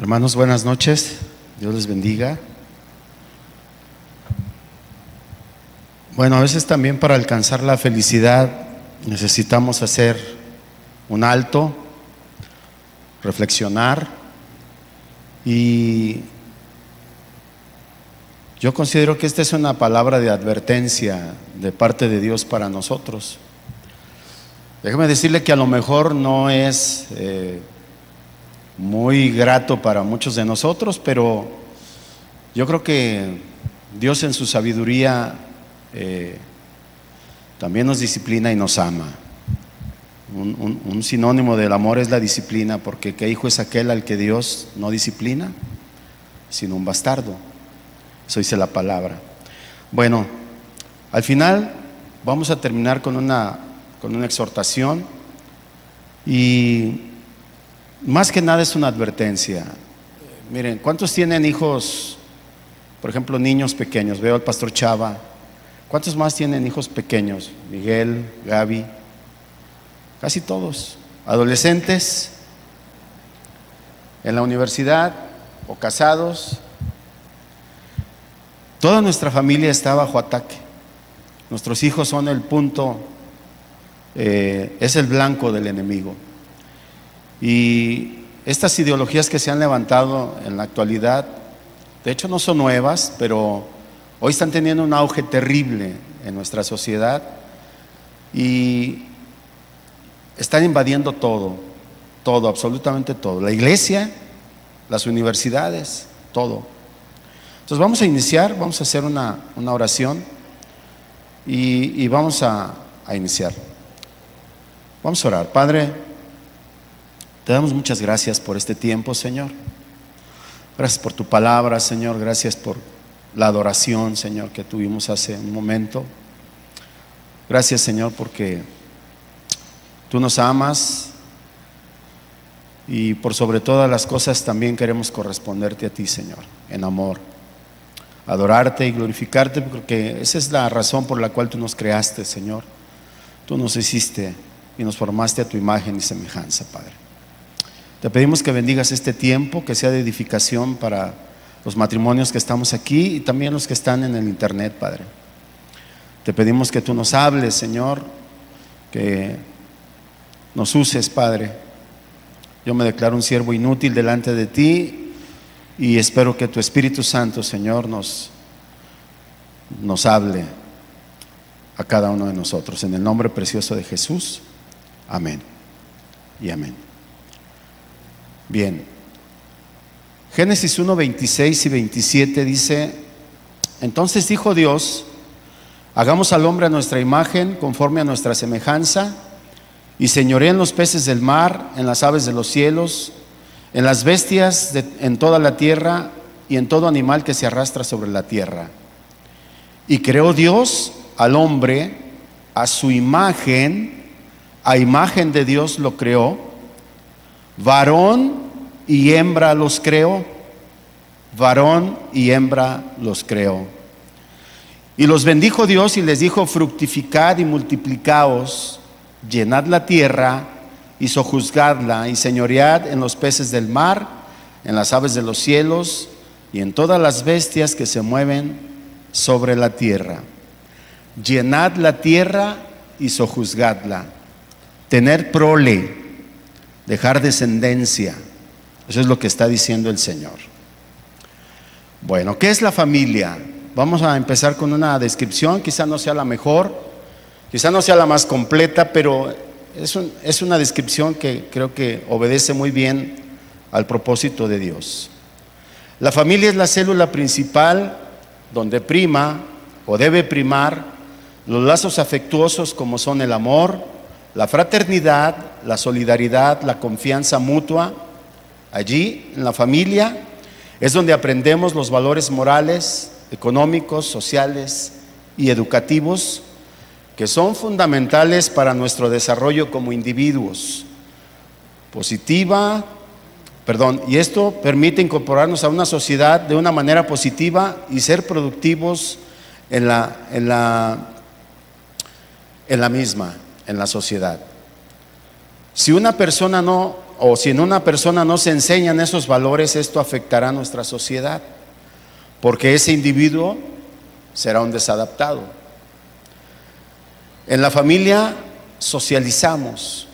Hermanos, buenas noches. Dios les bendiga. Bueno, a veces también para alcanzar la felicidad necesitamos hacer un alto, reflexionar, y yo considero que esta es una palabra de advertencia de parte de Dios para nosotros. Déjeme decirle que a lo mejor no es muy grato para muchos de nosotros, pero yo creo que Dios en su sabiduría también nos disciplina y nos ama. Un sinónimo del amor es la disciplina, porque ¿qué hijo es aquel al que Dios no disciplina? Sino un bastardo. Eso dice la palabra. Bueno, al final vamos a terminar con una exhortación, y más que nada es una advertencia. Miren, ¿cuántos tienen hijos, por ejemplo, niños pequeños? Veo al pastor Chava. ¿Cuántos más tienen hijos pequeños? Miguel, Gaby, casi todos. Adolescentes, en la universidad o casados. Toda nuestra familia está bajo ataque. Nuestros hijos son el punto, es el blanco del enemigo. Y estas ideologías que se han levantado en la actualidad, de hecho no son nuevas, pero hoy están teniendo un auge terrible en nuestra sociedad y están invadiendo todo, absolutamente todo. La iglesia, las universidades, todo. Entonces vamos a iniciar, vamos a hacer una oración y vamos a iniciar. Vamos a orar. Padre, te damos muchas gracias por este tiempo, Señor. Gracias por tu palabra, Señor. Gracias por la adoración, Señor, que tuvimos hace un momento. Gracias, Señor, porque tú nos amas y por sobre todas las cosas también queremos corresponderte a ti, Señor, en amor. Adorarte y glorificarte, porque esa es la razón por la cual tú nos creaste, Señor. Tú nos hiciste y nos formaste a tu imagen y semejanza, Padre. Te pedimos que bendigas este tiempo, que sea de edificación para los matrimonios que estamos aquí y también los que están en el internet, Padre. Te pedimos que tú nos hables, Señor, que nos uses, Padre. Yo me declaro un siervo inútil delante de ti y espero que tu Espíritu Santo, Señor, nos hable a cada uno de nosotros. En el nombre precioso de Jesús, amén y amén. Bien, Génesis 1, 26 y 27 dice: entonces dijo Dios, hagamos al hombre a nuestra imagen, conforme a nuestra semejanza, y señoreen los peces del mar, en las aves de los cielos, en las bestias en toda la tierra, y en todo animal que se arrastra sobre la tierra. Y creó Dios al hombre a su imagen, a imagen de Dios lo creó, varón y hembra los creó, varón y hembra los creó. Y los bendijo Dios y les dijo: fructificad y multiplicaos, llenad la tierra y sojuzgadla, y señoread en los peces del mar, en las aves de los cielos, y en todas las bestias que se mueven sobre la tierra. Llenad la tierra y sojuzgadla. Tener prole, dejar descendencia. Eso es lo que está diciendo el Señor. Bueno, ¿qué es la familia? Vamos a empezar con una descripción. Quizá no sea la mejor, quizá no sea la más completa, pero es una descripción que creo que obedece muy bien al propósito de Dios. La familia es la célula principal donde prima o debe primar los lazos afectuosos, como son el amor, la fraternidad, la solidaridad, la confianza mutua. Allí, en la familia, es donde aprendemos los valores morales, económicos, sociales y educativos que son fundamentales para nuestro desarrollo como individuos. Y esto permite incorporarnos a una sociedad de una manera positiva y ser productivos en la misma, en la sociedad. Si una persona no o si en una persona no se enseñan esos valores, esto afectará a nuestra sociedad, porque ese individuo será un desadaptado. En la familia socializamos,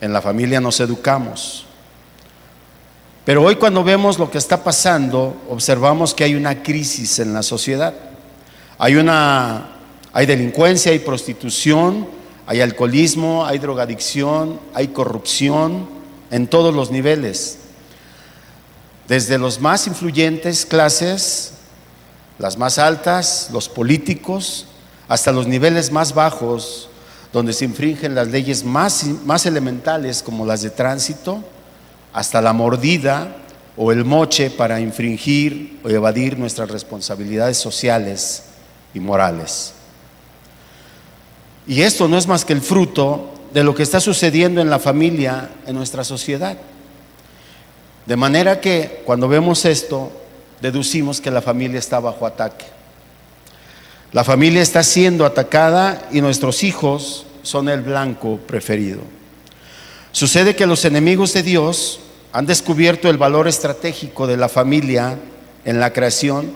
en la familia nos educamos, pero hoy cuando vemos lo que está pasando, observamos que hay una crisis en la sociedad. Hay delincuencia, hay prostitución, hay alcoholismo, hay drogadicción, hay corrupción en todos los niveles, desde los más influyentes clases, las más altas, los políticos, hasta los niveles más bajos, donde se infringen las leyes más elementales como las de tránsito, hasta la mordida o el moche para infringir o evadir nuestras responsabilidades sociales y morales. Y esto no es más que el fruto de lo que está sucediendo en la familia, en nuestra sociedad. De manera que cuando vemos esto, deducimos que la familia está bajo ataque. La familia está siendo atacada y nuestros hijos son el blanco preferido. Sucede que los enemigos de Dios han descubierto el valor estratégico de la familia en la creación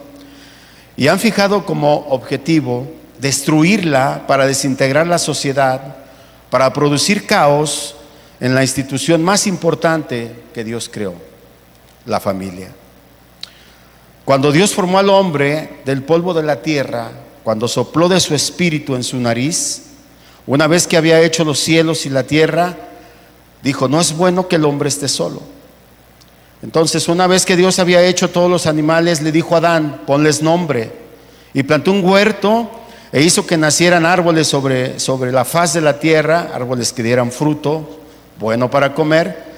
y han fijado como objetivo destruirla para desintegrar la sociedad, para producir caos en la institución más importante que Dios creó, la familia. Cuando Dios formó al hombre del polvo de la tierra, cuando sopló de su espíritu en su nariz, una vez que había hecho los cielos y la tierra, dijo: no es bueno que el hombre esté solo. Entonces, una vez que Dios había hecho todos los animales, le dijo a Adán: ponles nombre. Y plantó un huerto e hizo que nacieran árboles sobre la faz de la tierra, árboles que dieran fruto, bueno para comer.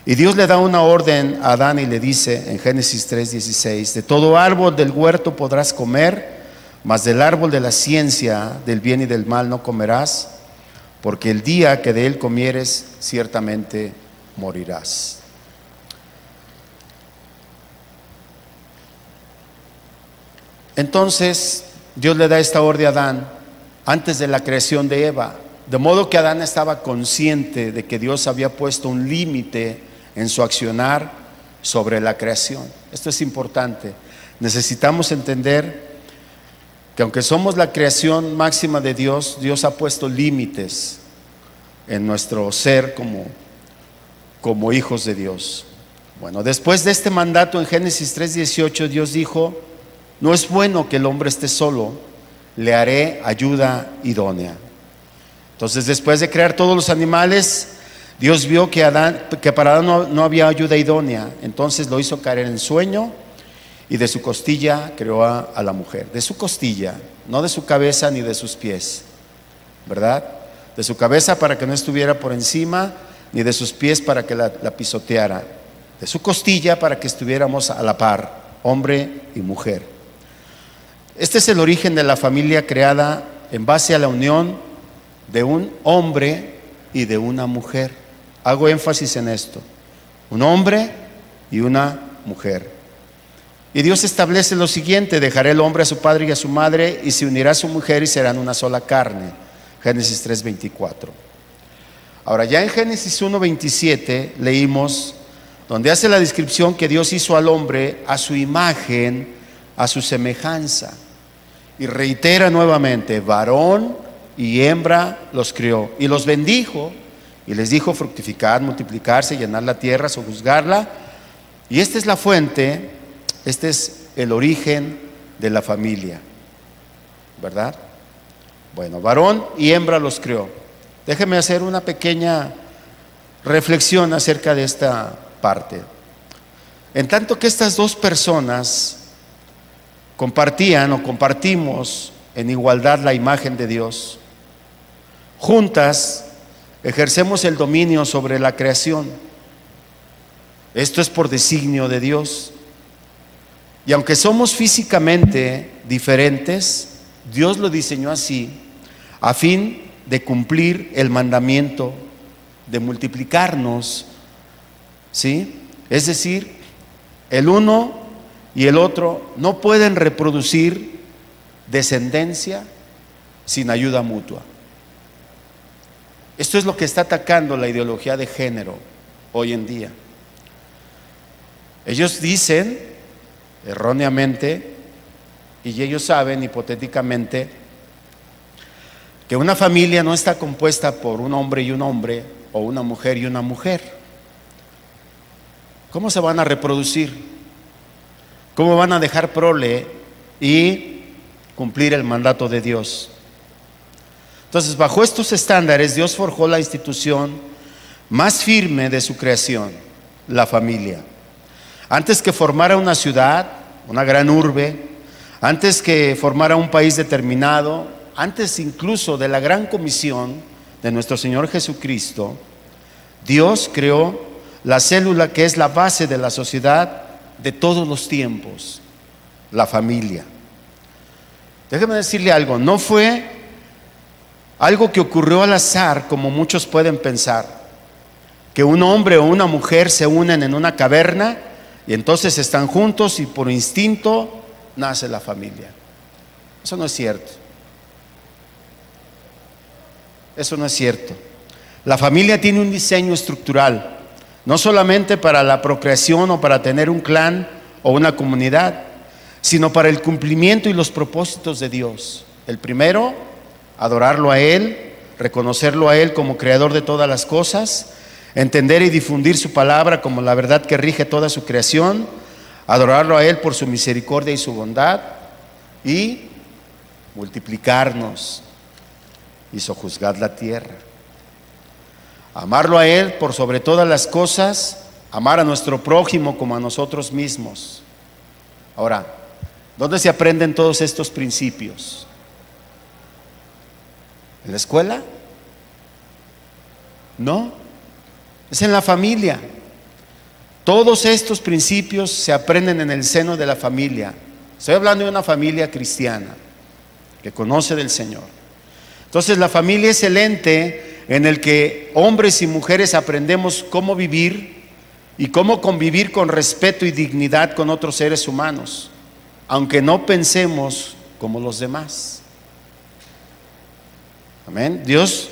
Y Dios le da una orden a Adán y le dice en Génesis 3:16: de todo árbol del huerto podrás comer, mas del árbol de la ciencia del bien y del mal no comerás, porque el día que de él comieres ciertamente morirás. Entonces Dios le da esta orden a Adán antes de la creación de Eva, de modo que Adán estaba consciente de que Dios había puesto un límite en su accionar sobre la creación. Esto es importante. Necesitamos entender que aunque somos la creación máxima de Dios, Dios ha puesto límites en nuestro ser como hijos de Dios. Bueno, después de este mandato en Génesis 3:18, Dios dijo: no es bueno que el hombre esté solo, le haré ayuda idónea. Entonces, después de crear todos los animales, Dios vio que para Adán no había ayuda idónea. Entonces lo hizo caer en sueño y de su costilla creó a la mujer. De su costilla, no de su cabeza ni de sus pies, ¿verdad? De su cabeza para que no estuviera por encima, ni de sus pies para que la pisoteara. De su costilla para que estuviéramos a la par, hombre y mujer. Este es el origen de la familia creada en base a la unión de un hombre y de una mujer. Hago énfasis en esto: un hombre y una mujer. Y Dios establece lo siguiente: dejará el hombre a su padre y a su madre y se unirá a su mujer y serán una sola carne. Génesis 3:24. Ahora, ya en Génesis 1:27 leímos donde hace la descripción que Dios hizo al hombre a su imagen, a su semejanza, y reitera nuevamente: varón y hembra los crió y los bendijo y les dijo: fructificad, multiplicarse, llenad la tierra, sojuzgarla. Y esta es la fuente, este es el origen de la familia, ¿verdad? Bueno, varón y hembra los crió. Déjeme hacer una pequeña reflexión acerca de esta parte. En tanto que estas dos personas compartían o compartimos en igualdad la imagen de Dios, juntas ejercemos el dominio sobre la creación. Esto es por designio de Dios. Y aunque somos físicamente diferentes, Dios lo diseñó así a fin de cumplir el mandamiento de multiplicarnos, ¿sí? Es decir, el uno y el otro no pueden reproducir descendencia sin ayuda mutua. Esto es lo que está atacando la ideología de género hoy en día. Ellos dicen erróneamente, y ellos saben hipotéticamente, que una familia no está compuesta por un hombre y un hombre, o una mujer y una mujer. ¿Cómo se van a reproducir? ¿Cómo van a dejar prole y cumplir el mandato de Dios? Entonces, bajo estos estándares, Dios forjó la institución más firme de su creación, la familia. Antes que formara una ciudad, una gran urbe, antes que formara un país determinado, antes incluso de la gran comisión de nuestro Señor Jesucristo, Dios creó la célula que es la base de la sociedad de todos los tiempos, la familia. Déjeme decirle algo, no fue algo que ocurrió al azar como muchos pueden pensar, que un hombre o una mujer se unen en una caverna y entonces están juntos y por instinto nace la familia. Eso no es cierto. Eso no es cierto. La familia tiene un diseño estructural, no solamente para la procreación o para tener un clan o una comunidad, sino para el cumplimiento y los propósitos de Dios. El primero, adorarlo a Él, reconocerlo a Él como creador de todas las cosas, entender y difundir su palabra como la verdad que rige toda su creación, adorarlo a Él por su misericordia y su bondad, y multiplicarnos y sojuzgar la tierra. Amarlo a Él por sobre todas las cosas, amar a nuestro prójimo como a nosotros mismos. Ahora, ¿dónde se aprenden todos estos principios? ¿En la escuela? No, es en la familia. Todos estos principios se aprenden en el seno de la familia. Estoy hablando de una familia cristiana que conoce del Señor. Entonces la familia es el ente en el que hombres y mujeres aprendemos cómo vivir y cómo convivir con respeto y dignidad con otros seres humanos, aunque no pensemos como los demás. Amén. Dios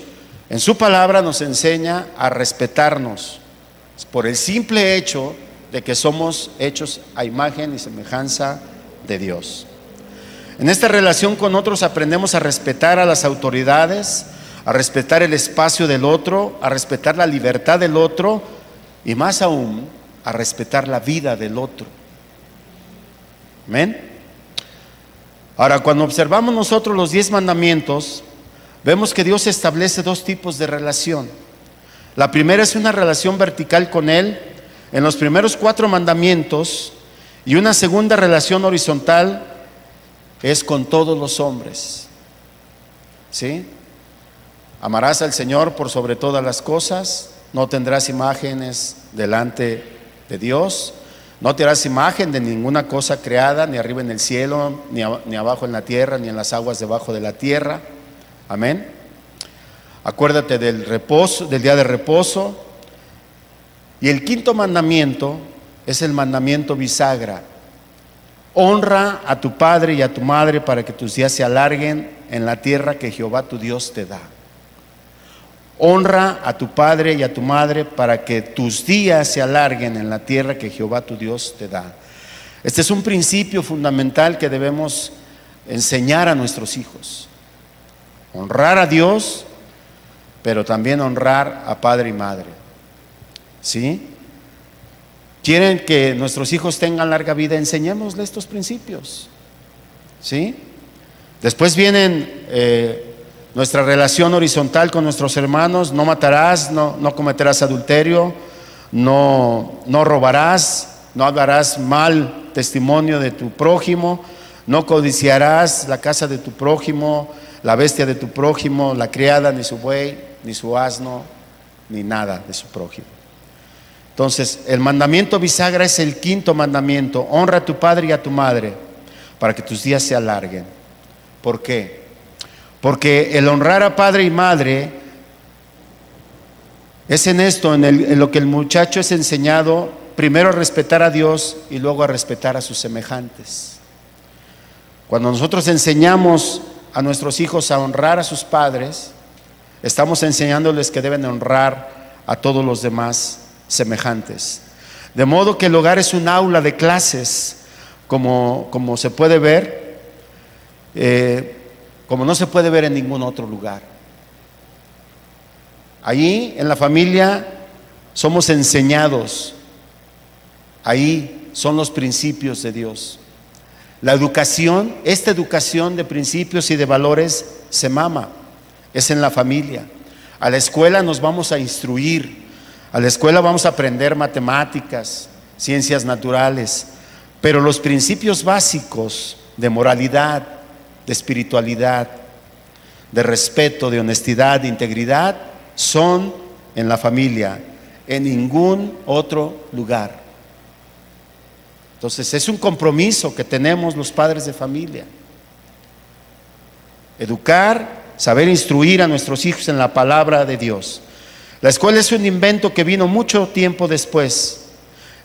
en su palabra nos enseña a respetarnos por el simple hecho de que somos hechos a imagen y semejanza de Dios. En esta relación con otros aprendemos a respetar a las autoridades, a respetar el espacio del otro, a respetar la libertad del otro y más aún a respetar la vida del otro. Amén. Ahora, cuando observamos nosotros los 10 mandamientos, vemos que Dios establece dos tipos de relación. La primera es una relación vertical con Él en los primeros 4 mandamientos, y una segunda relación horizontal es con todos los hombres. ¿Sí? Amarás al Señor por sobre todas las cosas, no tendrás imágenes delante de Dios, no te harás imagen de ninguna cosa creada, ni arriba en el cielo, ni abajo en la tierra, ni en las aguas debajo de la tierra. Amén. Acuérdate del reposo, del día de reposo. Y el 5.º mandamiento es el mandamiento bisagra. Honra a tu padre y a tu madre para que tus días se alarguen en la tierra que Jehová tu Dios te da. Honra a tu padre y a tu madre para que tus días se alarguen en la tierra que Jehová tu Dios te da. Este es un principio fundamental que debemos enseñar a nuestros hijos. Honrar a Dios, pero también honrar a padre y madre. ¿Sí? ¿Quieren que nuestros hijos tengan larga vida? Enseñémosles estos principios. ¿Sí? Después vienen nuestra relación horizontal con nuestros hermanos. No matarás, no cometerás adulterio, no robarás, no hablarás mal testimonio de tu prójimo, no codiciarás la casa de tu prójimo, la bestia de tu prójimo, la criada, ni su buey, ni su asno, ni nada de su prójimo. Entonces, el mandamiento bisagra es el 5.º mandamiento. Honra a tu padre y a tu madre para que tus días se alarguen. ¿Por qué? Porque el honrar a padre y madre es en esto, en lo que el muchacho es enseñado, primero a respetar a Dios y luego a respetar a sus semejantes. Cuando nosotros enseñamos a nuestros hijos a honrar a sus padres, estamos enseñándoles que deben honrar a todos los demás semejantes. De modo que el hogar es un aula de clases, como se puede ver, como no se puede ver en ningún otro lugar. Allí en la familia somos enseñados, ahí son los principios de Dios. La educación, esta educación de principios y de valores se mama, es en la familia. A la escuela nos vamos a instruir, a la escuela vamos a aprender matemáticas, ciencias naturales, pero los principios básicos de moralidad, de espiritualidad, de respeto, de honestidad, de integridad, son en la familia, en ningún otro lugar. Entonces es un compromiso que tenemos los padres de familia. Educar, saber instruir a nuestros hijos en la palabra de Dios. La escuela es un invento que vino mucho tiempo después.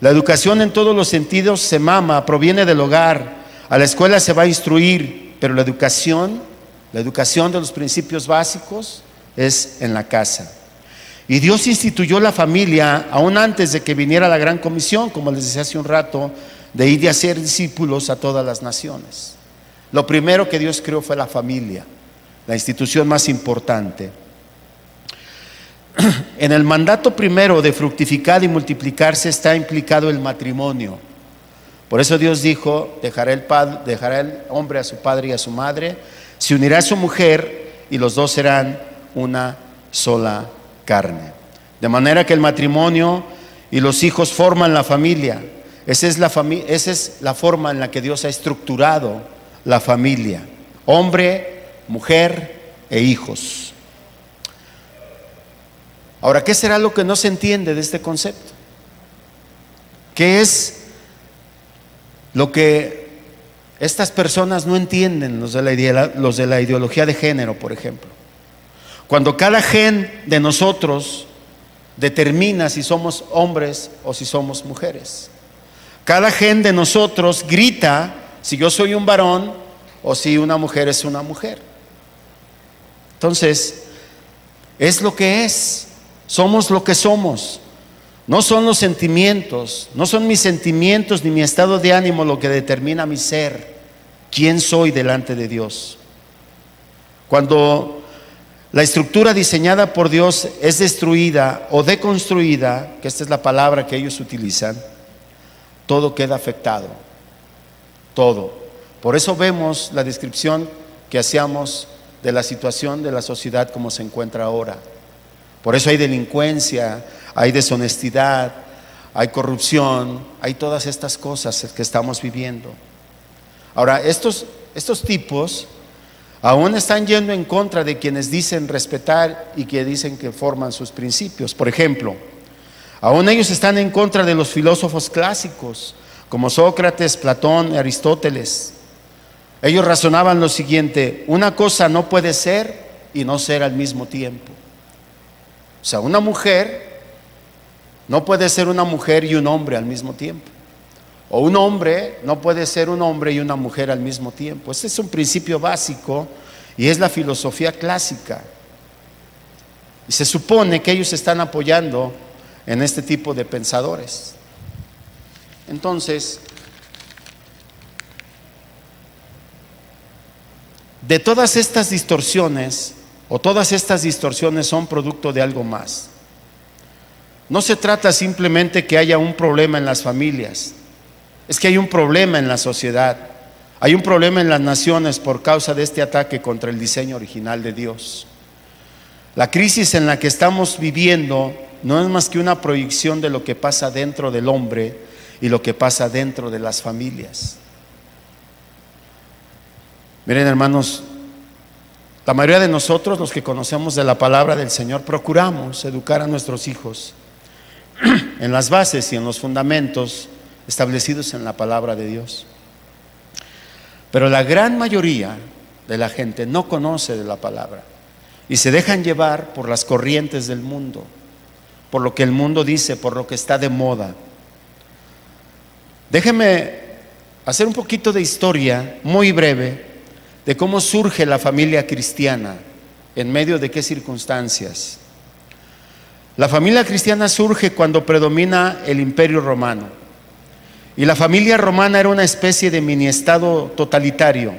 La educación en todos los sentidos se mama, proviene del hogar. A la escuela se va a instruir, pero la educación de los principios básicos es en la casa. Y Dios instituyó la familia aún antes de que viniera la gran comisión, como les decía hace un rato, de ir y hacer discípulos a todas las naciones. Lo primero que Dios creó fue la familia, la institución más importante. En el mandato primero de fructificar y multiplicarse está implicado el matrimonio. Por eso Dios dijo: dejará el hombre a su padre y a su madre, se unirá a su mujer y los dos serán una sola carne. De manera que el matrimonio y los hijos forman la familia. Esa es la forma en la que Dios ha estructurado la familia: hombre, mujer e hijos. Ahora, ¿qué será lo que no se entiende de este concepto? ¿Qué es lo que estas personas no entienden, los de la ideología de género, por ejemplo? Cuando cada gen de nosotros determina si somos hombres o si somos mujeres. Cada gen de nosotros grita si yo soy un varón o si una mujer es una mujer. Entonces, es lo que es. Somos lo que somos. No son los sentimientos, no son mis sentimientos ni mi estado de ánimo lo que determina mi ser, quién soy delante de Dios. Cuando la estructura diseñada por Dios es destruida o deconstruida, que esta es la palabra que ellos utilizan, todo queda afectado, todo. Por eso vemos la descripción que hacíamos de la situación de la sociedad como se encuentra ahora. Por eso hay delincuencia, hay deshonestidad, hay corrupción, hay todas estas cosas que estamos viviendo. Ahora, estos tipos aún están yendo en contra de quienes dicen respetar y que dicen que forman sus principios. Por ejemplo, aún ellos están en contra de los filósofos clásicos como Sócrates, Platón, Aristóteles. Ellos razonaban lo siguiente: una cosa no puede ser y no ser al mismo tiempo. O sea, una mujer no puede ser una mujer y un hombre al mismo tiempo. O un hombre no puede ser un hombre y una mujer al mismo tiempo. Este es un principio básico y es la filosofía clásica. Y se supone que ellos están apoyando en este tipo de pensadores. Entonces, de todas estas distorsiones, son producto de algo más. No se trata simplemente que haya un problema en las familias, es que hay un problema en la sociedad, hay un problema en las naciones por causa de este ataque contra el diseño original de Dios. La crisis en la que estamos viviendo no es más que una proyección de lo que pasa dentro del hombre y lo que pasa dentro de las familias. Miren, hermanos, la mayoría de nosotros, los que conocemos de la palabra del Señor, procuramos educar a nuestros hijos en las bases y en los fundamentos establecidos en la palabra de Dios. Pero la gran mayoría de la gente no conoce de la palabra y se dejan llevar por las corrientes del mundo, por lo que el mundo dice, por lo que está de moda. Déjenme hacer un poquito de historia muy breve de cómo surge la familia cristiana, en medio de qué circunstancias. La familia cristiana surge cuando predomina el Imperio Romano. Y la familia romana era una especie de mini estado totalitario.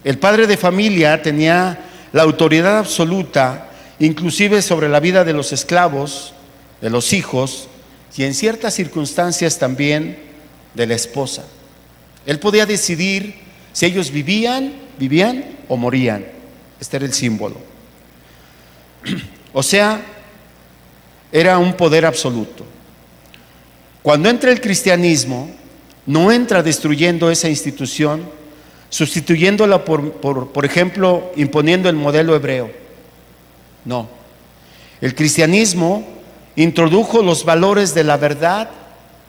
El padre de familia tenía la autoridad absoluta, inclusive sobre la vida de los esclavos, de los hijos y en ciertas circunstancias también de la esposa. Él podía decidir si ellos vivían o morían. Este era el símbolo. O sea, era un poder absoluto. Cuando entra el cristianismo, no entra destruyendo esa institución, sustituyéndola por ejemplo, imponiendo el modelo hebreo. No. El cristianismo introdujo los valores de la verdad,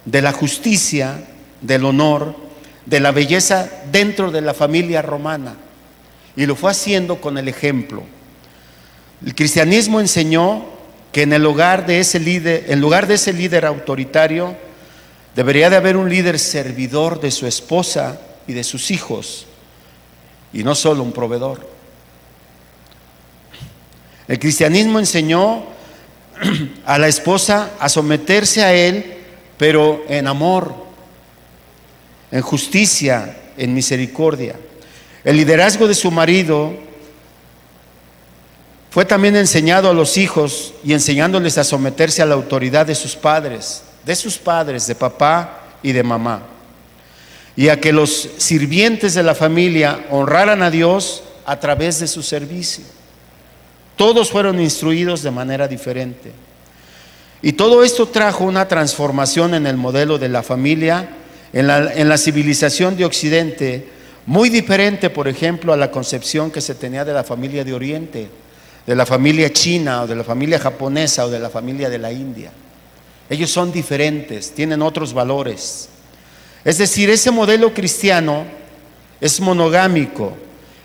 de la justicia, del honor, de la belleza dentro de la familia romana. Y lo fue haciendo con el ejemplo. El cristianismo enseñó que en lugar de ese líder autoritario, debería de haber un líder servidor de su esposa y de sus hijos, y no solo un proveedor. El cristianismo enseñó a la esposa a someterse a él, pero en amor, en justicia, en misericordia. El liderazgo de su marido fue también enseñado a los hijos y enseñándoles a someterse a la autoridad de sus padres, de papá y de mamá. Y a que los sirvientes de la familia honraran a Dios a través de su servicio. Todos fueron instruidos de manera diferente. Y todo esto trajo una transformación en el modelo de la familia, en la civilización de Occidente, muy diferente, por ejemplo, a la concepción que se tenía de la familia de Oriente, de la familia china o de la familia japonesa o de la familia de la India. Ellos son diferentes, tienen otros valores. Es decir, ese modelo cristiano es monogámico,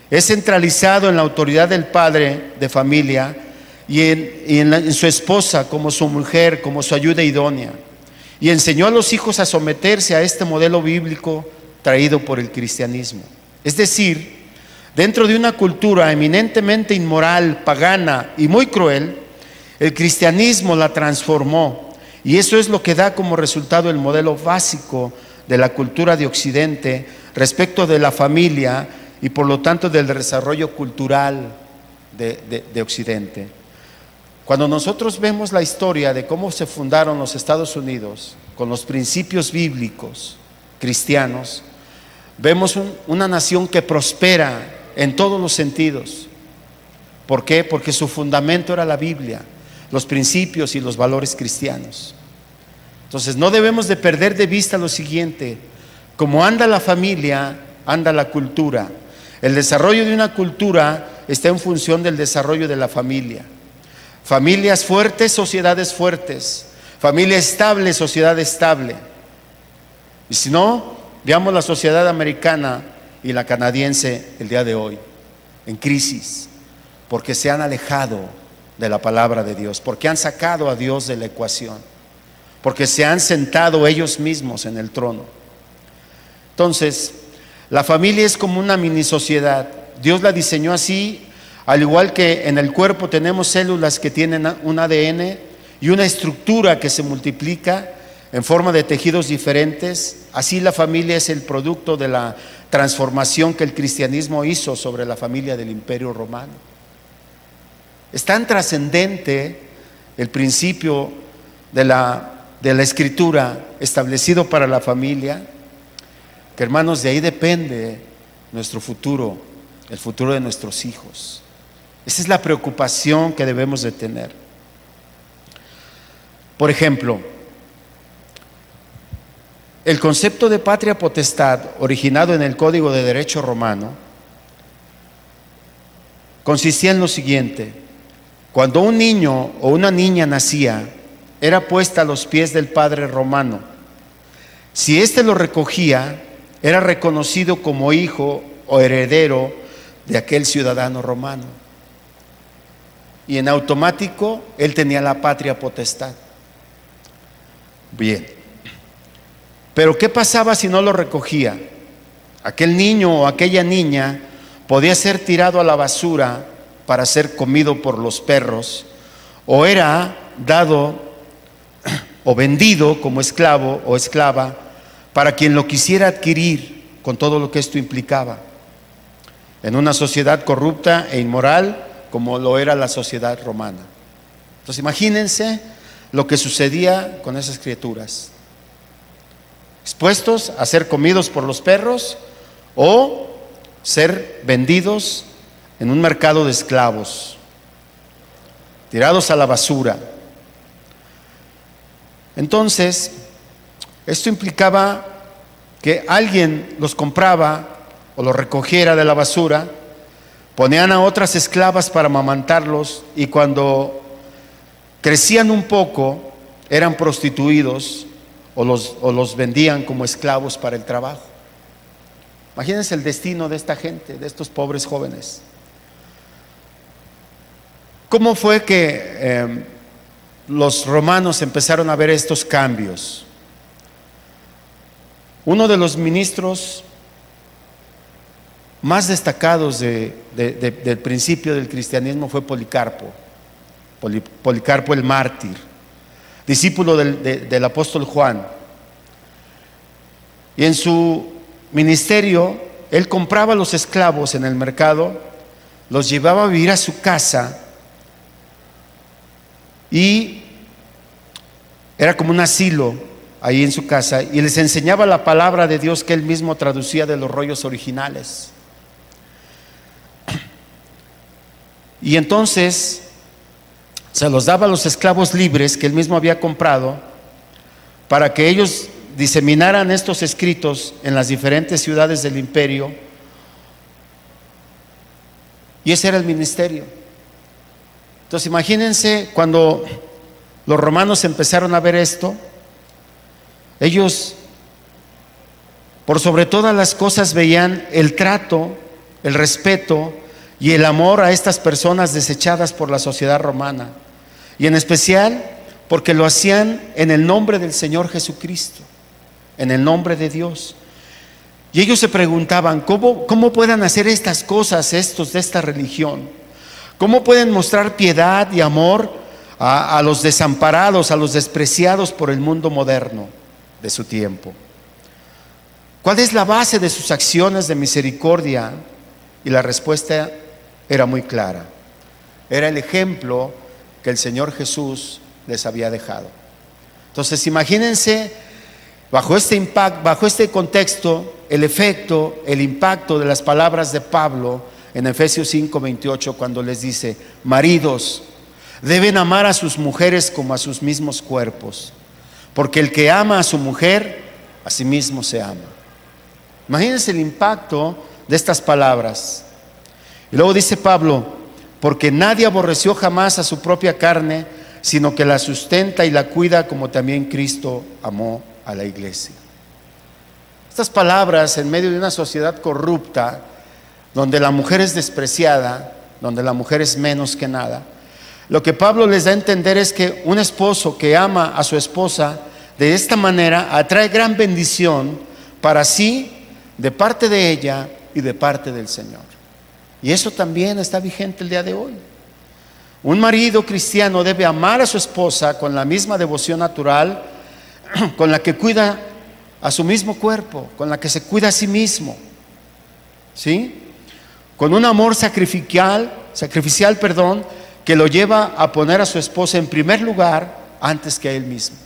es centralizado en la autoridad del padre de familia y en su esposa como su mujer, como su ayuda idónea. Y enseñó a los hijos a someterse a este modelo bíblico traído por el cristianismo. Es decir, dentro de una cultura eminentemente inmoral, pagana y muy cruel, el cristianismo la transformó. Y eso es lo que da como resultado el modelo básico de la cultura de Occidente respecto de la familia y por lo tanto del desarrollo cultural de Occidente. Cuando nosotros vemos la historia de cómo se fundaron los Estados Unidos con los principios bíblicos cristianos, vemos una nación que prospera en todos los sentidos. ¿Por qué? Porque su fundamento era la Biblia, los principios y los valores cristianos. Entonces no debemos de perder de vista lo siguiente: como anda la familia, anda la cultura. El desarrollo de una cultura está en función del desarrollo de la familia. Familias fuertes, sociedades fuertes. Familia estable, sociedad estable. Y si no, veamos la sociedad americana y la canadiense el día de hoy, en crisis, porque se han alejado de la palabra de Dios, porque han sacado a Dios de la ecuación, porque se han sentado ellos mismos en el trono. Entonces, la familia es como una mini sociedad. Dios la diseñó así, al igual que en el cuerpo tenemos células que tienen un ADN y una estructura que se multiplica en forma de tejidos diferentes. Así la familia es el producto de la transformación que el cristianismo hizo sobre la familia del Imperio Romano. Es tan trascendente el principio de la Escritura establecido para la familia, que, hermanos, de ahí depende nuestro futuro, el futuro de nuestros hijos. Esa es la preocupación que debemos de tener. Por ejemplo, el concepto de patria potestad, originado en el Código de Derecho Romano, consistía en lo siguiente: cuando un niño o una niña nacía, era puesta a los pies del padre romano. Si éste lo recogía, era reconocido como hijo o heredero de aquel ciudadano romano. Y en automático, él tenía la patria potestad. Bien. Pero ¿qué pasaba si no lo recogía? Aquel niño o aquella niña podía ser tirado a la basura para ser comido por los perros, o era dado o vendido como esclavo o esclava para quien lo quisiera adquirir, con todo lo que esto implicaba, en una sociedad corrupta e inmoral como lo era la sociedad romana. Entonces imagínense lo que sucedía con esas criaturas, expuestos a ser comidos por los perros o ser vendidos en un mercado de esclavos, tirados a la basura. Entonces, esto implicaba que alguien los compraba o los recogiera de la basura, ponían a otras esclavas para amamantarlos, y cuando crecían un poco eran prostituidos o los vendían como esclavos para el trabajo. Imagínense el destino de esta gente, de estos pobres jóvenes. ¿Cómo fue que los romanos empezaron a ver estos cambios? Uno de los ministros más destacados del principio del cristianismo fue Policarpo. Policarpo el mártir, discípulo del apóstol Juan. Y en su ministerio, él compraba a los esclavos en el mercado, los llevaba a vivir a su casa, y era como un asilo ahí en su casa, y les enseñaba la palabra de Dios que él mismo traducía de los rollos originales. Y entonces se los daba a los esclavos libres que él mismo había comprado, para que ellos diseminaran estos escritos en las diferentes ciudades del imperio. Y ese era el ministerio. Entonces imagínense, cuando los romanos empezaron a ver esto, ellos por sobre todas las cosas veían el trato, el respeto y el amor a estas personas desechadas por la sociedad romana, y en especial porque lo hacían en el nombre del Señor Jesucristo, en el nombre de Dios. Y ellos se preguntaban, ¿cómo puedan hacer estas cosas estos de esta religión? ¿Cómo pueden mostrar piedad y amor a los desamparados, a los despreciados por el mundo moderno de su tiempo? ¿Cuál es la base de sus acciones de misericordia? Y la respuesta era muy clara. Era el ejemplo que el Señor Jesús les había dejado. Entonces imagínense, bajo este impacto, bajo este contexto, el efecto, el impacto de las palabras de Pablo en Efesios 5:28, cuando les dice: maridos, deben amar a sus mujeres como a sus mismos cuerpos, porque el que ama a su mujer, a sí mismo se ama. Imagínense el impacto de estas palabras. Y luego dice Pablo: porque nadie aborreció jamás a su propia carne, sino que la sustenta y la cuida, como también Cristo amó a la iglesia. Estas palabras, en medio de una sociedad corrupta, donde la mujer es despreciada, donde la mujer es menos que nada, lo que Pablo les da a entender es que un esposo que ama a su esposa de esta manera atrae gran bendición para sí, de parte de ella y de parte del Señor. Y eso también está vigente el día de hoy. Un marido cristiano debe amar a su esposa con la misma devoción natural con la que cuida a su mismo cuerpo, con la que se cuida a sí mismo, ¿sí? Con un amor sacrificial, que lo lleva a poner a su esposa en primer lugar antes que a él mismo.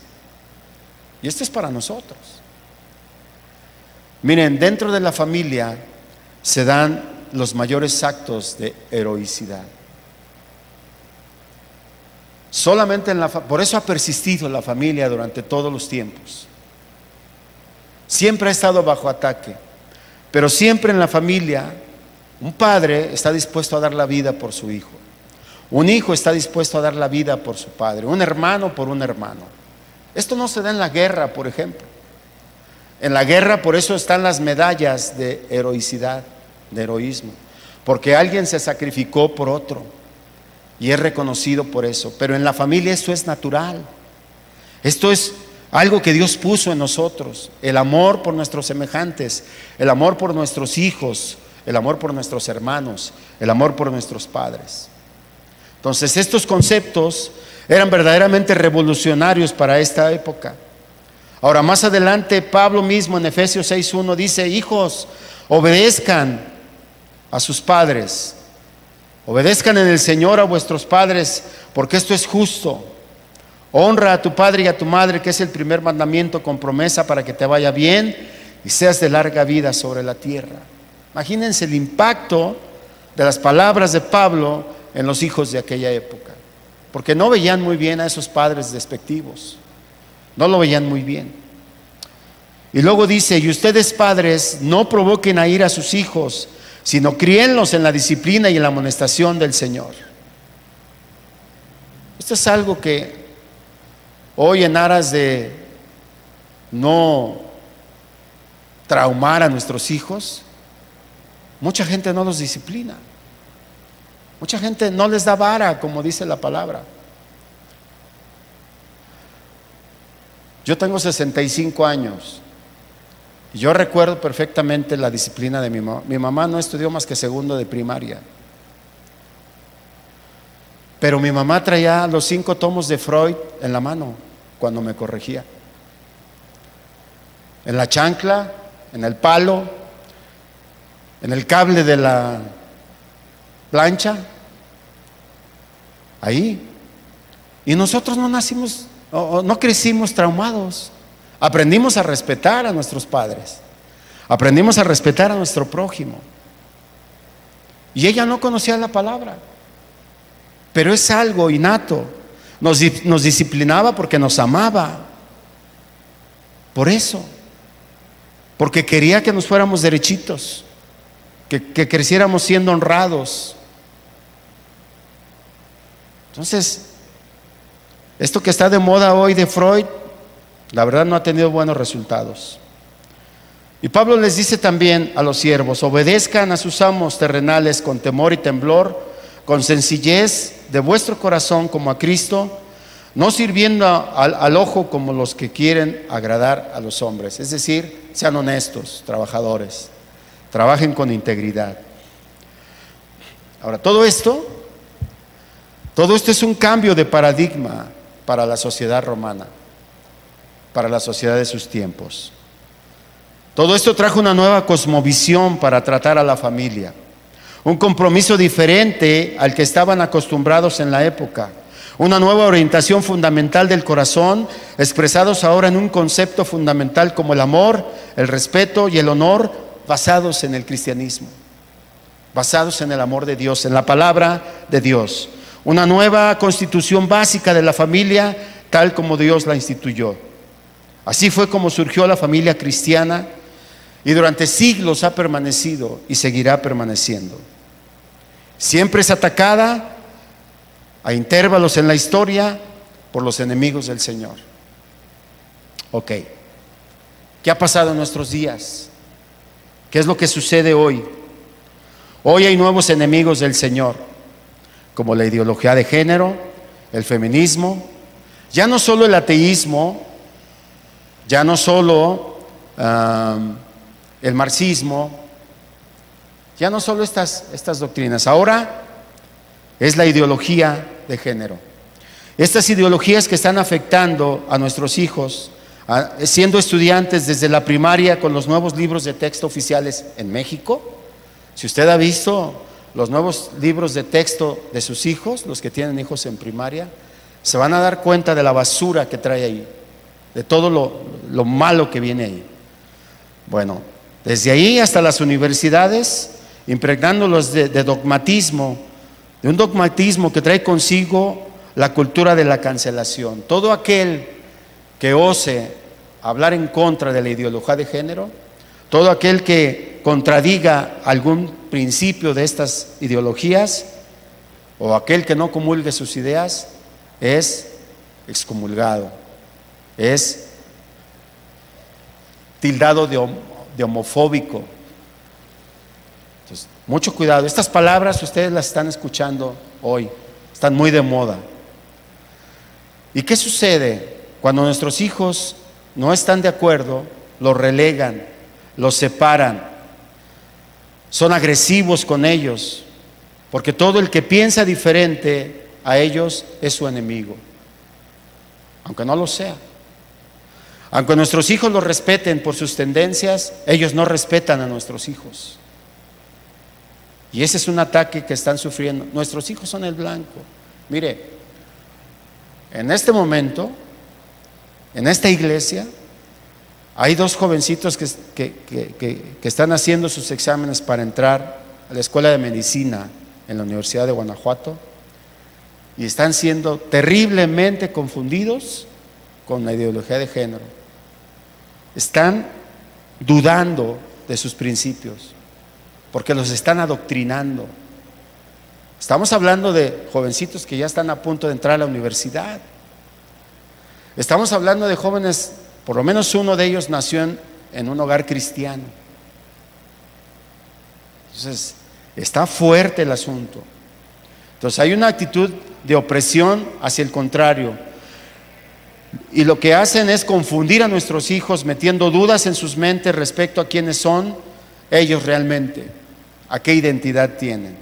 Y esto es para nosotros. Miren, dentro de la familia se dan los mayores actos de heroicidad. Solamente por eso ha persistido la familia durante todos los tiempos. Siempre ha estado bajo ataque, pero siempre en la familia un padre está dispuesto a dar la vida por su hijo, un hijo está dispuesto a dar la vida por su padre, un hermano por un hermano. Esto no se da en la guerra, por ejemplo. En la guerra, por eso están las medallas de heroicidad, de heroísmo, porque alguien se sacrificó por otro y es reconocido por eso. Pero en la familia esto es natural. Esto es algo que Dios puso en nosotros: el amor por nuestros semejantes, el amor por nuestros hijos, el amor por nuestros hermanos, el amor por nuestros padres. Entonces estos conceptos Eran verdaderamente revolucionarios para esta época. Ahora, más adelante, Pablo mismo en Efesios 6:1 dice: hijos, obedezcan a sus padres, obedezcan en el Señor a vuestros padres, porque esto es justo. Honra a tu padre y a tu madre, que es el primer mandamiento con promesa para que te vaya bien y seas de larga vida sobre la tierra. Imagínense el impacto de las palabras de Pablo en los hijos de aquella época, porque no veían muy bien a esos padres despectivos, no lo veían muy bien. Y luego dice: y ustedes, padres, no provoquen a ira a sus hijos, sino críenlos en la disciplina y en la amonestación del Señor. Esto es algo que hoy, en aras de no traumar a nuestros hijos, mucha gente no los disciplina. Mucha gente no les da vara, como dice la palabra. Yo tengo 65 años y yo recuerdo perfectamente la disciplina de mi mamá. Mi mamá no estudió más que segundo de primaria, pero mi mamá traía los 5 tomos de Freud en la mano cuando me corregía. En la chancla, en el palo, en el cable de la plancha, ahí. Y nosotros no nacimos, no crecimos traumados. Aprendimos a respetar a nuestros padres, aprendimos a respetar a nuestro prójimo. Y ella no conocía la palabra, pero es algo innato. Nos disciplinaba porque nos amaba. Por eso, porque quería que nos fuéramos derechitos, que creciéramos siendo honrados. Entonces, esto que está de moda hoy de Freud, la verdad no ha tenido buenos resultados. Y Pablo les dice también a los siervos: obedezcan a sus amos terrenales con temor y temblor, con sencillez de vuestro corazón como a Cristo, no sirviendo al ojo como los que quieren agradar a los hombres. Es decir, sean honestos, trabajadores, trabajen con integridad. Ahora, todo esto es un cambio de paradigma para la sociedad romana, para la sociedad de sus tiempos. Todo esto trajo una nueva cosmovisión para tratar a la familia, un compromiso diferente al que estaban acostumbrados en la época, una nueva orientación fundamental del corazón, expresados ahora en un concepto fundamental como el amor, el respeto y el honor, basados en el cristianismo, basados en el amor de Dios, en la palabra de Dios. Una nueva constitución básica de la familia, tal como Dios la instituyó. Así fue como surgió la familia cristiana, y durante siglos ha permanecido y seguirá permaneciendo. Siempre es atacada a intervalos en la historia por los enemigos del Señor. Ok, ¿qué ha pasado en nuestros días? ¿Qué es lo que sucede hoy? Hoy hay nuevos enemigos del Señor, como la ideología de género, el feminismo, ya no solo el ateísmo, ya no solo el marxismo, ya no solo estas doctrinas. Ahora es la ideología de género. Estas ideologías que están afectando a nuestros hijos, siendo estudiantes desde la primaria con los nuevos libros de texto oficiales en México. Si usted ha visto los nuevos libros de texto de sus hijos, los que tienen hijos en primaria, se van a dar cuenta de la basura que trae ahí, de todo lo malo que viene ahí. Bueno, desde ahí hasta las universidades, impregnándolos de dogmatismo, de un dogmatismo que trae consigo la cultura de la cancelación. Todo aquel que ose hablar en contra de la ideología de género, todo aquel que contradiga algún principio de estas ideologías, o aquel que no comulgue sus ideas, es excomulgado, es tildado de homofóbico. Entonces, mucho cuidado. Estas palabras ustedes las están escuchando hoy, están muy de moda. ¿Y qué sucede cuando nuestros hijos no están de acuerdo? Los relegan, los separan, son agresivos con ellos, porque todo el que piensa diferente a ellos es su enemigo. aunque no lo sea. Aunque nuestros hijos los respeten por sus tendencias, ellos no respetan a nuestros hijos. Y ese es un ataque que están sufriendo. Nuestros hijos son el blanco. Mire, en este momento, en esta iglesia, hay dos jovencitos que están haciendo sus exámenes para entrar a la escuela de medicina en la Universidad de Guanajuato y están siendo terriblemente confundidos con la ideología de género. Están dudando de sus principios porque los están adoctrinando. Estamos hablando de jovencitos que ya están a punto de entrar a la universidad. Estamos hablando de jóvenes, por lo menos uno de ellos nació en un hogar cristiano. Entonces, está fuerte el asunto. Entonces, hay una actitud de opresión hacia el contrario. Y lo que hacen es confundir a nuestros hijos, metiendo dudas en sus mentes respecto a quiénes son ellos realmente, a qué identidad tienen.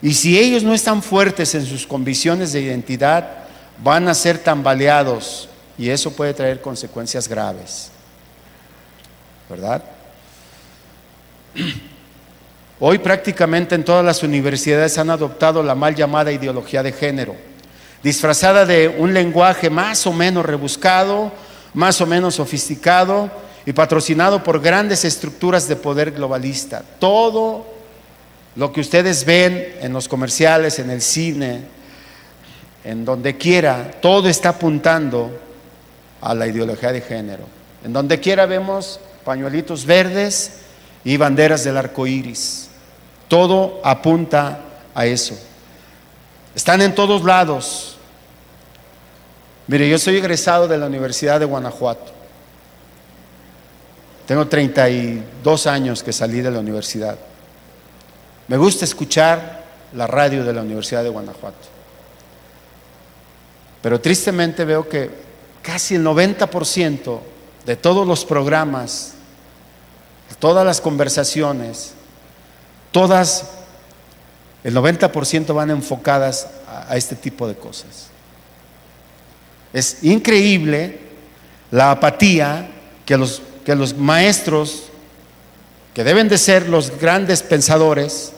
Y si ellos no están fuertes en sus convicciones de identidad, van a ser tambaleados y eso puede traer consecuencias graves, ¿verdad? Hoy prácticamente en todas las universidades han adoptado la mal llamada ideología de género, disfrazada de un lenguaje más o menos rebuscado, más o menos sofisticado y patrocinado por grandes estructuras de poder globalista. Todo lo que ustedes ven en los comerciales, en el cine, en donde quiera, todo está apuntando a la ideología de género. En donde quiera vemos pañuelitos verdes y banderas del arco iris. Todo apunta a eso. Están en todos lados. Mire, yo soy egresado de la Universidad de Guanajuato. Tengo 32 años que salí de la universidad. Me gusta escuchar la radio de la Universidad de Guanajuato. Pero tristemente veo que casi el 90% de todos los programas, todas las conversaciones, el 90% van enfocadas a este tipo de cosas. Es increíble la apatía que los maestros, que deben de ser los grandes pensadores,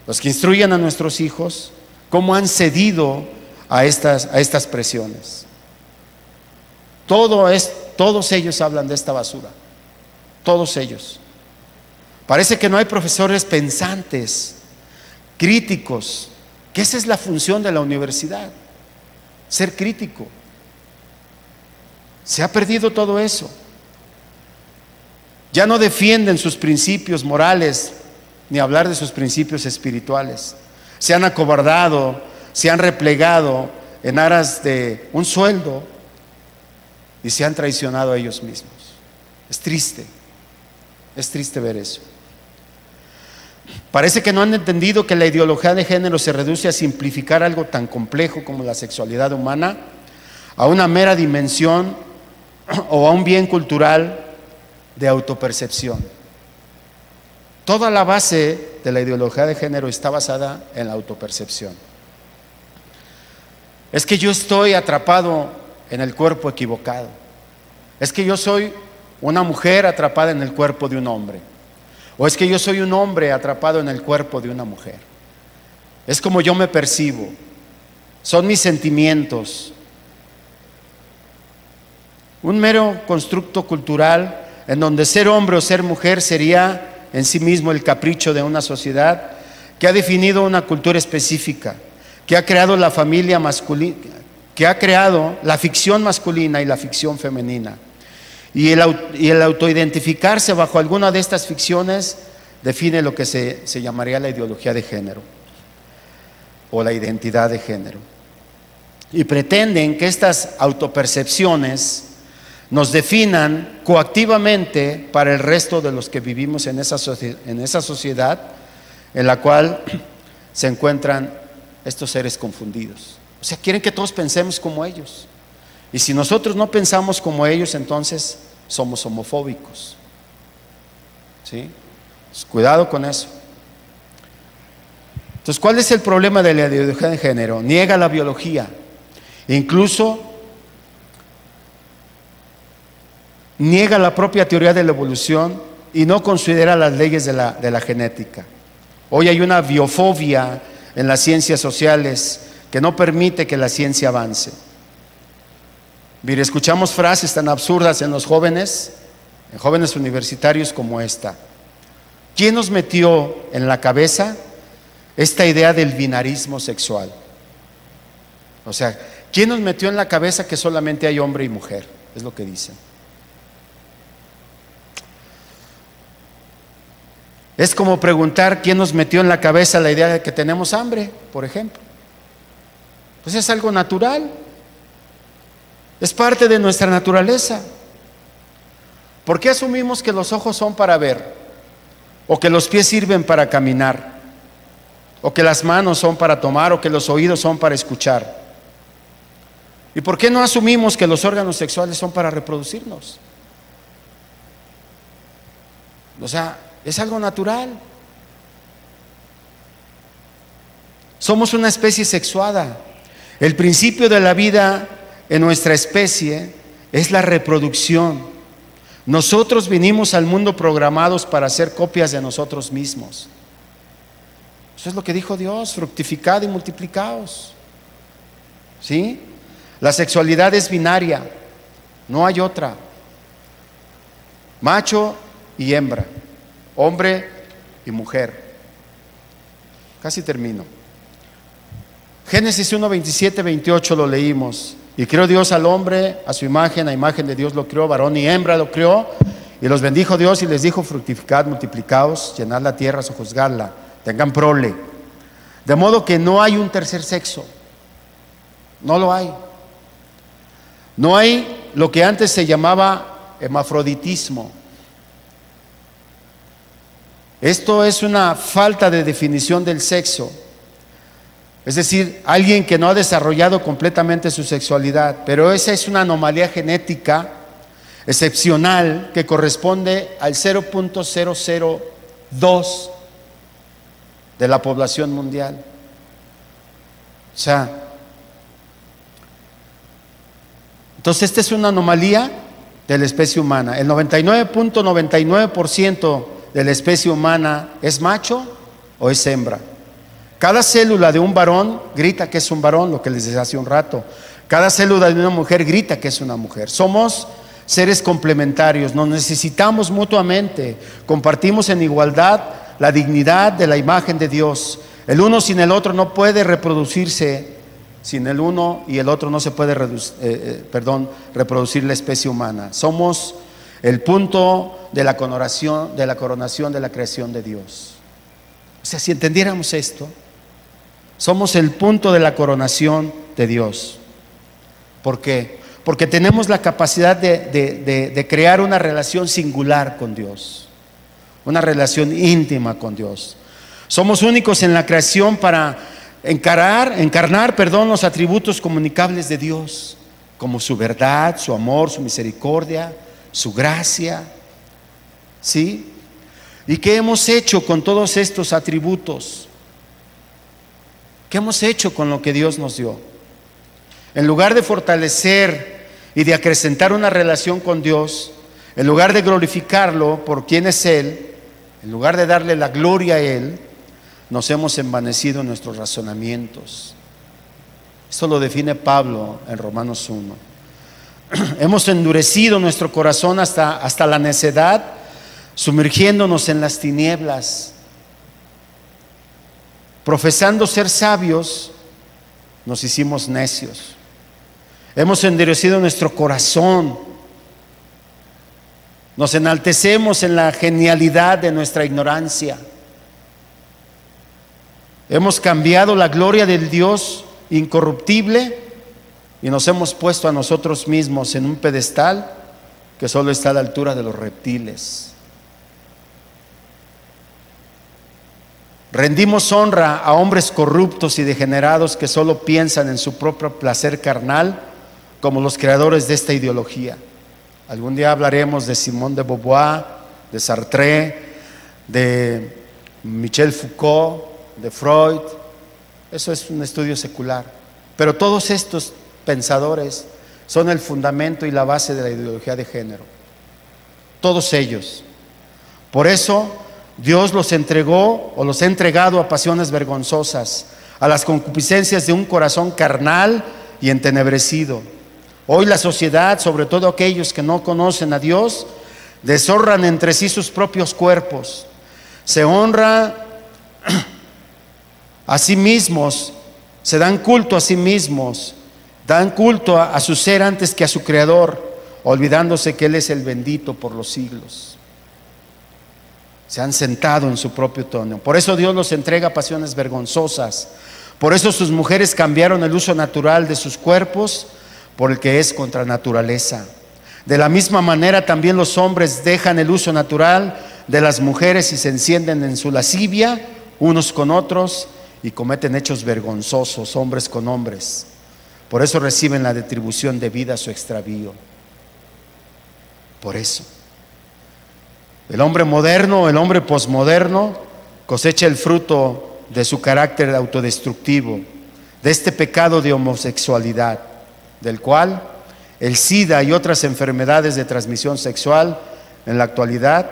los que instruyen a nuestros hijos, cómo han cedido a estas presiones. Todos ellos hablan de esta basura, todos ellos. Parece que no hay profesores pensantes, críticos, que esa es la función de la universidad, ser crítico. Se ha perdido todo eso. Ya no defienden sus principios morales, ni hablar de sus principios espirituales. Se han acobardado, se han replegado en aras de un sueldo y se han traicionado a ellos mismos. Es triste ver eso. Parece que no han entendido que la ideología de género se reduce a simplificar algo tan complejo como la sexualidad humana a una mera dimensión o a un bien cultural de autopercepción. Toda la base de la ideología de género está basada en la autopercepción. Es que yo estoy atrapado en el cuerpo equivocado. Es que yo soy una mujer atrapada en el cuerpo de un hombre. O es que yo soy un hombre atrapado en el cuerpo de una mujer. Es como yo me percibo. Son mis sentimientos. Un mero constructo cultural en donde ser hombre o ser mujer sería en sí mismo el capricho de una sociedad que ha definido una cultura específica, que ha creado la familia masculina, que ha creado la ficción masculina y la ficción femenina. Y el autoidentificarse bajo alguna de estas ficciones define lo que se llamaría la ideología de género o la identidad de género. Y pretenden que estas autopercepciones nos definan coactivamente para el resto de los que vivimos en esa sociedad en la cual se encuentran estos seres confundidos. O sea, quieren que todos pensemos como ellos. Y si nosotros no pensamos como ellos, entonces somos homofóbicos. ¿Sí? Pues cuidado con eso. Entonces, ¿cuál es el problema de la ideología de género? Niega la biología. Incluso niega la propia teoría de la evolución y no considera las leyes de la genética. Hoy hay una biofobia en las ciencias sociales que no permite que la ciencia avance. Mire, escuchamos frases tan absurdas en jóvenes universitarios como esta. ¿Quién nos metió en la cabeza esta idea del binarismo sexual? O sea, ¿quién nos metió en la cabeza que solamente hay hombre y mujer? Es lo que dicen. Es como preguntar quién nos metió en la cabeza la idea de que tenemos hambre, por ejemplo. Pues es algo natural. Es parte de nuestra naturaleza. ¿Por qué asumimos que los ojos son para ver? O que los pies sirven para caminar, o que las manos son para tomar, o que los oídos son para escuchar. ¿Y por qué no asumimos que los órganos sexuales son para reproducirnos? O sea, es algo natural. Somos una especie sexuada. El principio de la vida en nuestra especie es la reproducción. Nosotros vinimos al mundo programados para hacer copias de nosotros mismos. Eso es lo que dijo Dios: fructificad y multiplicaos. ¿Sí? La sexualidad es binaria, no hay otra. Macho y hembra, hombre y mujer. Casi termino. Génesis 1, 27, 28 lo leímos. Y creó Dios al hombre a su imagen, a imagen de Dios lo creó, varón y hembra lo creó. Y los bendijo Dios y les dijo: fructificad, multiplicaos, llenad la tierra, sojuzgadla, tengan prole. De modo que no hay un tercer sexo. No lo hay. No hay lo que antes se llamaba hermafroditismo. Esto es una falta de definición del sexo. Es decir, alguien que no ha desarrollado completamente su sexualidad, pero esa es una anomalía genética excepcional que corresponde al 0.002 de la población mundial. O sea, entonces esta es una anomalía de la especie humana. El 99.99% de la especie humana es macho o es hembra. Cada célula de un varón grita que es un varón, lo que les decía hace un rato. Cada célula de una mujer grita que es una mujer. Somos seres complementarios, nos necesitamos mutuamente, compartimos en igualdad la dignidad de la imagen de Dios. El uno sin el otro no puede reproducirse, sin el uno y el otro no se puede reproducir la especie humana. Somos el punto de la coronación de la creación de Dios. O sea, si entendiéramos esto, somos el punto de la coronación de Dios. ¿Por qué? Porque tenemos la capacidad de crear una relación singular con Dios, una relación íntima con Dios. Somos únicos en la creación para encarnar los atributos comunicables de Dios, como su verdad, su amor, su misericordia, su gracia. ¿Sí? ¿Y qué hemos hecho con todos estos atributos? ¿Qué hemos hecho con lo que Dios nos dio? En lugar de fortalecer y de acrecentar una relación con Dios, en lugar de glorificarlo por quien es Él, en lugar de darle la gloria a Él, nos hemos envanecido en nuestros razonamientos. Esto lo define Pablo en Romanos 1. Hemos endurecido nuestro corazón hasta la necedad, sumergiéndonos en las tinieblas. Profesando ser sabios, nos hicimos necios. Hemos endurecido nuestro corazón. Nos enaltecemos en la genialidad de nuestra ignorancia. Hemos cambiado la gloria del Dios incorruptible y nos hemos puesto a nosotros mismos en un pedestal que solo está a la altura de los reptiles. Rendimos honra a hombres corruptos y degenerados que solo piensan en su propio placer carnal, como los creadores de esta ideología. Algún día hablaremos de Simone de Beauvoir, de Sartre, de Michel Foucault, de Freud. Eso es un estudio secular. Pero todos estos pensadores son el fundamento y la base de la ideología de género. todos ellos. Por eso Dios los entregó o los ha entregado a pasiones vergonzosas, a las concupiscencias de un corazón carnal y entenebrecido. Hoy la sociedad, sobre todo aquellos que no conocen a Dios, deshonran entre sí sus propios cuerpos. Se honra a sí mismos, se dan culto a sí mismos, dan culto a su ser antes que a su Creador, olvidándose que Él es el bendito por los siglos. Se han sentado en su propio trono. Por eso Dios los entrega a pasiones vergonzosas. Por eso sus mujeres cambiaron el uso natural de sus cuerpos por el que es contra naturaleza. De la misma manera también los hombres dejan el uso natural de las mujeres y se encienden en su lascivia unos con otros y cometen hechos vergonzosos, hombres con hombres. Por eso reciben la retribución debida a su extravío. Por eso el hombre moderno, el hombre posmoderno, cosecha el fruto de su carácter autodestructivo, de este pecado de homosexualidad, del cual el SIDA y otras enfermedades de transmisión sexual en la actualidad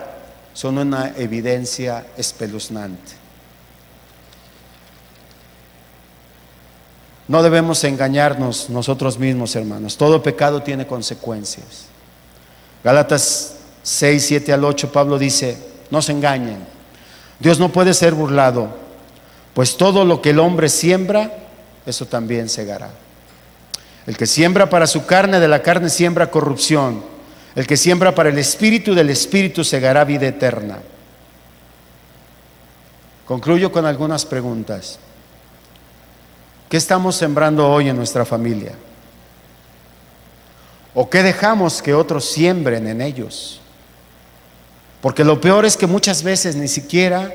son una evidencia espeluznante. No debemos engañarnos nosotros mismos, hermanos. Todo pecado tiene consecuencias. Gálatas 6, 7 al 8, Pablo dice: no se engañen, Dios no puede ser burlado, pues todo lo que el hombre siembra, eso también segará. El que siembra para su carne, de la carne siembra corrupción. El que siembra para el Espíritu, del Espíritu segará vida eterna. Concluyo con algunas preguntas. ¿Qué estamos sembrando hoy en nuestra familia? ¿O qué dejamos que otros siembren en ellos? Porque lo peor es que muchas veces ni siquiera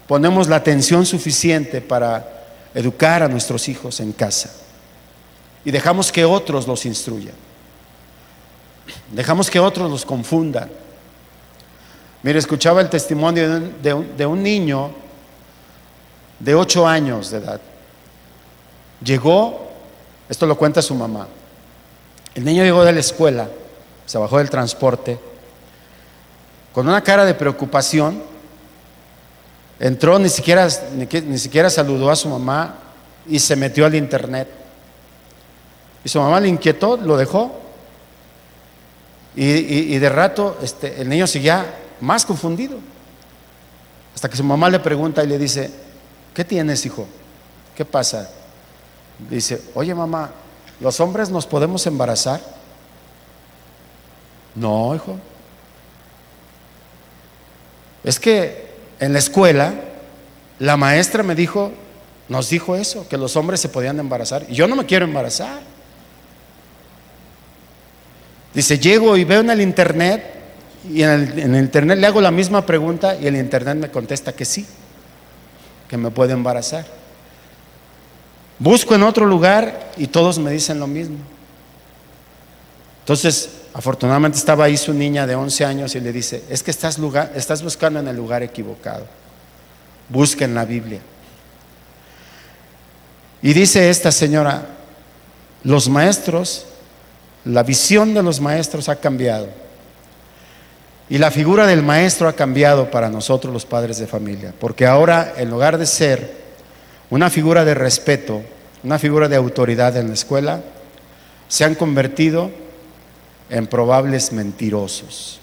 ponemos la atención suficiente para educar a nuestros hijos en casa. Y dejamos que otros los instruyan. Dejamos que otros los confundan. Mire, escuchaba el testimonio de un niño de 8 años de edad. Llegó, esto lo cuenta su mamá. El niño llegó de la escuela, se bajó del transporte, con una cara de preocupación. Entró, ni siquiera saludó a su mamá y se metió al internet. Y su mamá le inquietó, lo dejó. Y de rato el niño seguía más confundido. Hasta que su mamá le pregunta y le dice: ¿qué tienes, hijo? ¿Qué pasa? Dice: oye, mamá, ¿los hombres nos podemos embarazar? No, hijo. Es que en la escuela la maestra nos dijo eso, que los hombres se podían embarazar. Y yo no me quiero embarazar. Dice: llego y veo en el internet, y en el internet le hago la misma pregunta y el internet me contesta que sí, que me puede embarazar. Busco en otro lugar y todos me dicen lo mismo. Entonces, afortunadamente estaba ahí su niña de 11 años y le dice: es que estás buscando en el lugar equivocado. Busca en la Biblia. Y dice esta señora: los maestros, la visión de los maestros ha cambiado. Y la figura del maestro ha cambiado para nosotros los padres de familia. Porque ahora, en lugar de ser una figura de respeto, una figura de autoridad en la escuela, se han convertido en probables mentirosos.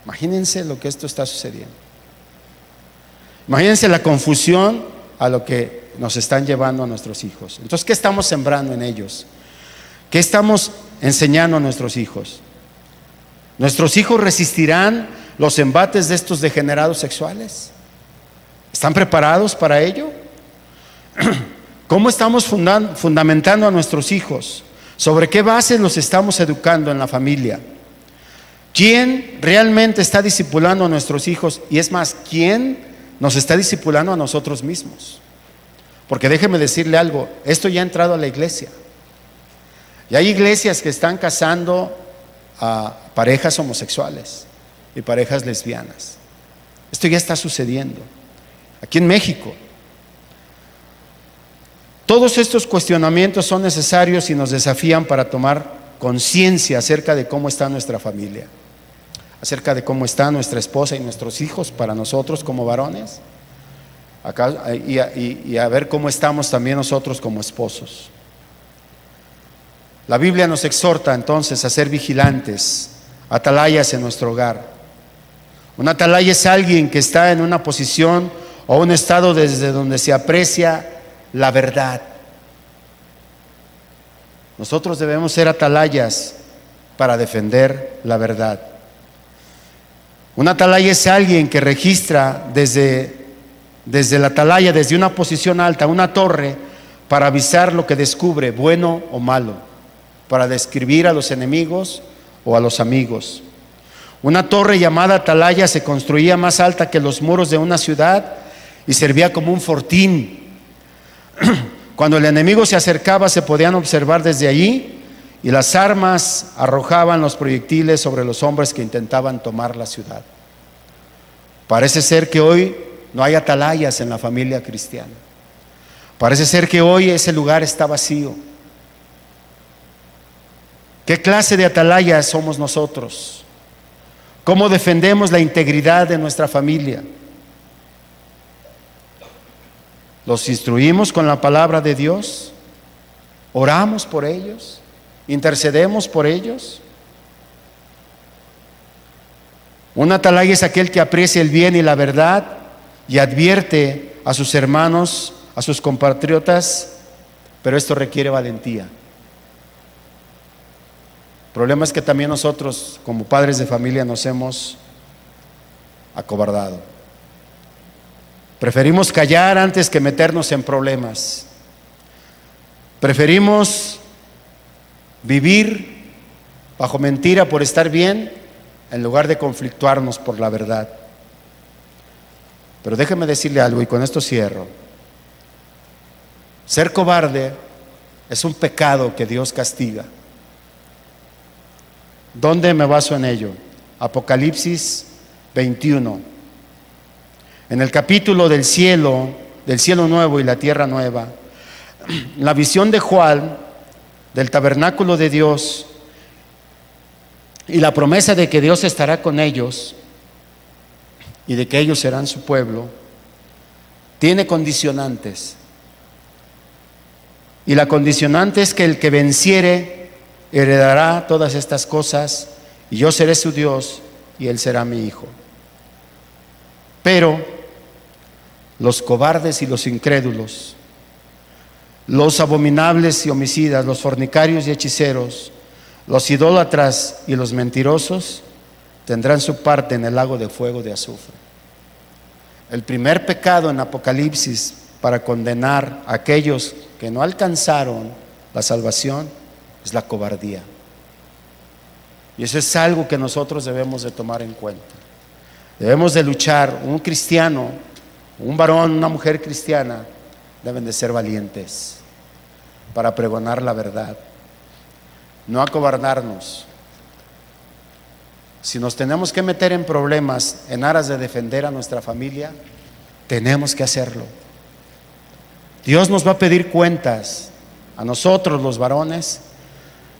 Imagínense lo que esto está sucediendo. Imagínense la confusión a lo que nos están llevando a nuestros hijos. Entonces, ¿qué estamos sembrando en ellos? ¿Qué estamos enseñando a nuestros hijos? ¿Nuestros hijos resistirán los embates de estos degenerados sexuales? ¿Están preparados para ello? ¿Cómo estamos fundamentando a nuestros hijos? ¿Sobre qué bases los estamos educando en la familia? ¿Quién realmente está discipulando a nuestros hijos? Y es más, ¿quién nos está discipulando a nosotros mismos? Porque déjeme decirle algo, esto ya ha entrado a la iglesia. Y hay iglesias que están casando a parejas homosexuales y parejas lesbianas. Esto ya está sucediendo aquí en México. Todos estos cuestionamientos son necesarios y nos desafían para tomar conciencia acerca de cómo está nuestra familia. acerca de cómo está nuestra esposa y nuestros hijos para nosotros como varones, y a ver cómo estamos también nosotros como esposos. La Biblia nos exhorta entonces a ser vigilantes, atalayas en nuestro hogar. Un atalaya es alguien que está en una posición o un estado desde donde se aprecia la verdad. Nosotros debemos ser atalayas para defender la verdad. Un atalaya es alguien que registra desde la atalaya, desde una posición alta, una torre, para avisar lo que descubre, bueno o malo, para describir a los enemigos o a los amigos. Una torre llamada atalaya se construía más alta que los muros de una ciudad y servía como un fortín. Cuando el enemigo se acercaba, se podían observar desde allí, y las armas arrojaban los proyectiles sobre los hombres que intentaban tomar la ciudad. Parece ser que hoy no hay atalayas en la familia cristiana. Parece ser que hoy ese lugar está vacío. ¿Qué clase de atalayas somos nosotros? ¿Cómo defendemos la integridad de nuestra familia? ¿Los instruimos con la palabra de Dios? ¿Oramos por ellos? ¿Intercedemos por ellos? Un atalaya es aquel que aprecia el bien y la verdad y advierte a sus hermanos, a sus compatriotas, pero esto requiere valentía. El problema es que también nosotros, como padres de familia, nos hemos acobardado. Preferimos callar antes que meternos en problemas. Preferimos vivir bajo mentira por estar bien, en lugar de conflictuarnos por la verdad. Pero déjeme decirle algo, y con esto cierro. Ser cobarde es un pecado que Dios castiga. ¿Dónde me baso en ello? Apocalipsis 21. En el capítulo del cielo nuevo y la tierra nueva, la visión de Juan del tabernáculo de Dios y la promesa de que Dios estará con ellos y de que ellos serán su pueblo, tiene condicionantes. Y la condicionante es que el que venciere heredará todas estas cosas, y yo seré su Dios y él será mi hijo. Pero los cobardes y los incrédulos, los abominables y homicidas, los fornicarios y hechiceros, los idólatras y los mentirosos tendrán su parte en el lago de fuego de azufre. El primer pecado en Apocalipsis para condenar a aquellos que no alcanzaron la salvación es la cobardía. Y eso es algo que nosotros debemos de tomar en cuenta. Debemos de luchar. Un cristiano, un varón, una mujer cristiana deben de ser valientes para pregonar la verdad, no acobardarnos. Si nos tenemos que meter en problemas en aras de defender a nuestra familia, tenemos que hacerlo. Dios nos va a pedir cuentas a nosotros los varones.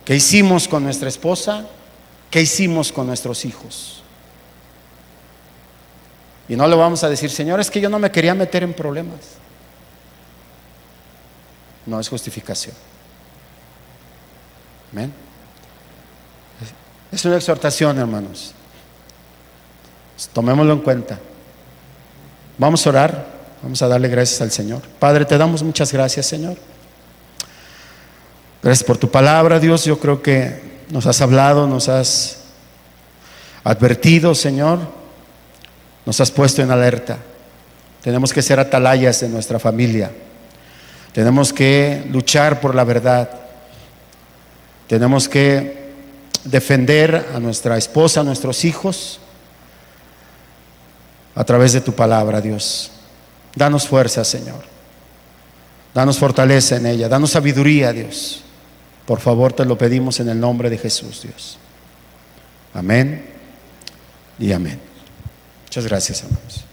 ¿Qué hicimos con nuestra esposa? ¿Qué hicimos con nuestros hijos? Y no le vamos a decir, Señor, es que yo no me quería meter en problemas. No es justificación. Amén. Es una exhortación, hermanos. Tomémoslo en cuenta. Vamos a orar, vamos a darle gracias al Señor. Padre, te damos muchas gracias, Señor. Gracias por tu palabra, Dios. Yo creo que nos has hablado, nos has advertido, Señor. Nos has puesto en alerta. Tenemos que ser atalayas de nuestra familia. Tenemos que luchar por la verdad. Tenemos que defender a nuestra esposa, a nuestros hijos, a través de tu palabra, Dios. Danos fuerza, Señor. Danos fortaleza en ella. Danos sabiduría, Dios. Por favor, te lo pedimos en el nombre de Jesús, Dios. Amén y amén. Muchas gracias, hermanos.